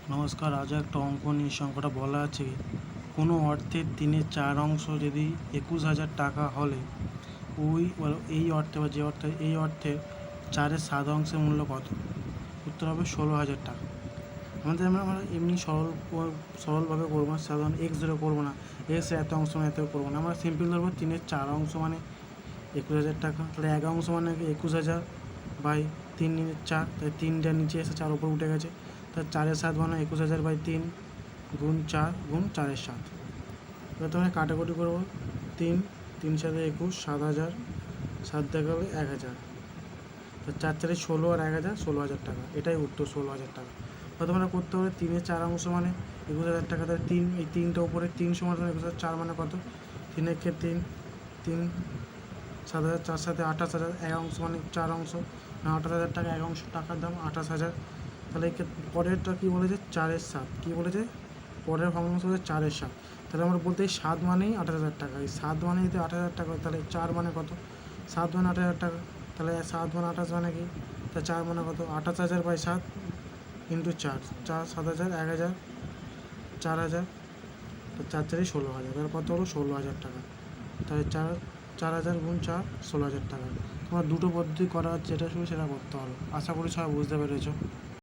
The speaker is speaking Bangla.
নমস্কার। আজ একটা অঙ্ক নিয়ে অঙ্কটা বলা আছে, কোনো অর্থের 3/4 যদি 21,000 টাকা হলে এই অর্থে বা যে অর্থে এই অর্থের 4/7 মূল্য কত? উত্তর হবে 16,000 টাকা। আমরা এমনি সরলভাবে করবো, সাধারণ এক্স ধরে করবো না, এক্স এত অংশ মানে এত করবো না, আমরা সিম্পল ধরবো 3/4 মানে 21,000 টাকা। তাহলে 1 অংশ মানে 21,000 বাই 3/4, তাই 3টা নিচে এসে 4 উপর উঠে গেছে। তার 4/7 মানে 21,000 বাই 3 গুণ 4 গুণ 4/7। এবার তোমরা কাটাকুটি করবো, 3 7 21, 7,000, 7 দেখা হবে 1,000, তো 4 4 16 আর 1,000 16,000 টাকা। এটাই উত্তর, 16,000 টাকা। তো তোমরা করতে হবে 3/4 মানে 21,000 টাকা, তাহলে 3 এই 3টা উপরে 3 সমান 21,000, 4 মানে কত? 3 3 3 7,000, 4 7 28,000, 1 অংশ মানে 4 অংশ, 28,000 টাকা, 1 অংশ টাকার দাম 28,000। তাহলে পরেরটা কী বলেছে? 4/7। কী বলেছে? পরের ভগ্নাংশ হচ্ছে 4/7। তাহলে আমরা বলতে 7 মানেই 28,000 টাকা। এই 7 মানে যদি 28,000 টাকা হয়, তাহলে 4 মানে কত? 7 মানে 28,000 টাকা। তাহলে 7 মানে 28 মানে কি? তা 4 মানে কত? 28,000 বাই 7 ইন্টু 4, 4 7,000, 1,000, 4,000, তো 4 4 16,000। তাহলে কত হলো? 16,000 টাকা। তাহলে 4,000 গুণ 4, 16,000 টাকা। তোমার দুটো পদ্ধতি করা হচ্ছে, যেটা শুধু সেটা করতে হবে। আশা করি সবাই বুঝতে পেরেছো।